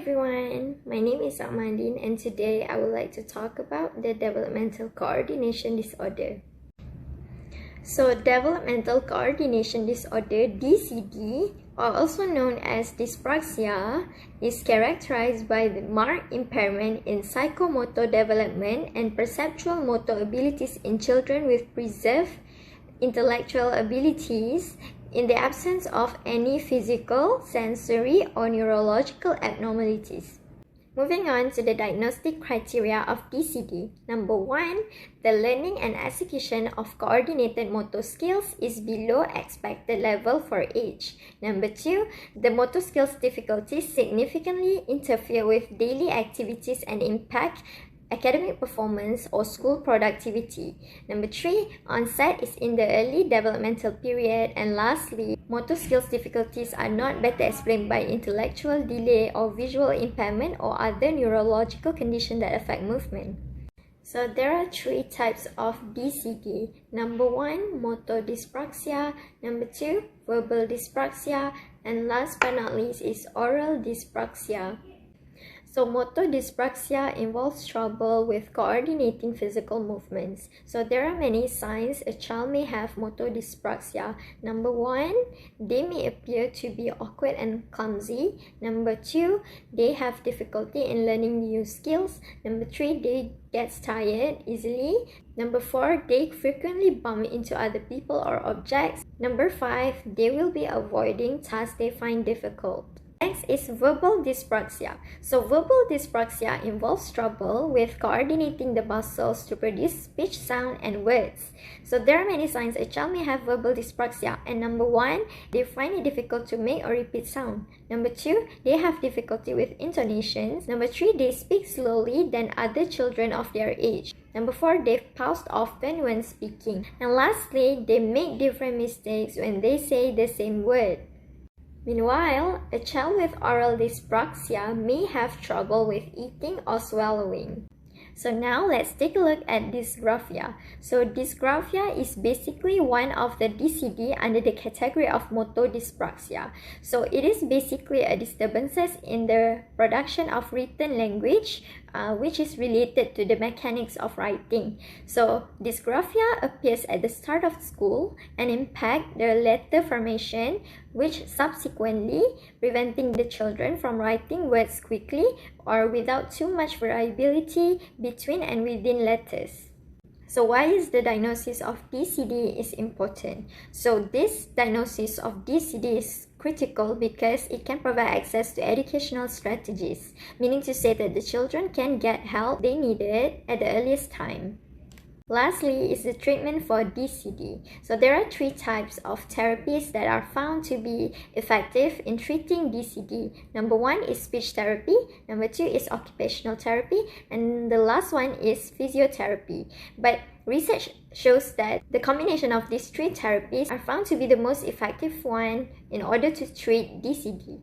everyone, my name is Autsome and today I would like to talk about the Developmental Coordination Disorder. So Developmental Coordination Disorder, DCD, or also known as dyspraxia, is characterized by the marked impairment in psychomotor development and perceptual motor abilities in children with preserved intellectual abilities in the absence of any physical, sensory, or neurological abnormalities. Moving on to the diagnostic criteria of DCD. Number 1, the learning and execution of coordinated motor skills is below expected level for age. Number 2, the motor skills difficulties significantly interfere with daily activities and impact academic performance or school productivity. Number 3, onset is in the early developmental period. And lastly, motor skills difficulties are not better explained by intellectual delay or visual impairment or other neurological conditions that affect movement. So there are 3 types of DCD. Number 1, motor dyspraxia. Number 2, verbal dyspraxia. And last but not least is oral dyspraxia. So motor dyspraxia involves trouble with coordinating physical movements. So there are many signs a child may have motor dyspraxia. Number 1, they may appear to be awkward and clumsy. Number 2, they have difficulty in learning new skills. Number 3, they get tired easily. Number 4, they frequently bump into other people or objects. Number 5, they will be avoiding tasks they find difficult. Next is verbal dyspraxia. So verbal dyspraxia involves trouble with coordinating the muscles to produce speech, sound, and words. So there are many signs a child may have verbal dyspraxia. And number 1, they find it difficult to make or repeat sound. Number 2, they have difficulty with intonations. Number 3, they speak slowly than other children of their age. Number 4, they pause often when speaking. And lastly, they make different mistakes when they say the same word. Meanwhile, a child with oral dyspraxia may have trouble with eating or swallowing. So now let's take a look at dysgraphia. So dysgraphia is basically one of the DCD under the category of motor dyspraxia. So it is basically a disturbances in the production of written language, which is related to the mechanics of writing. So dysgraphia appears at the start of school and impact the letter formation, which subsequently preventing the children from writing words quickly or without too much variability between and within letters. So why is the diagnosis of DCD is important? So this diagnosis of DCD is critical because it can provide access to educational strategies, meaning to say that the children can get help they needed at the earliest time. Lastly is the treatment for DCD. So there are 3 types of therapies that are found to be effective in treating DCD. Number 1 is speech therapy. Number 2 is occupational therapy. And the last one is physiotherapy. But research shows that the combination of these 3 therapies are found to be the most effective one in order to treat DCD.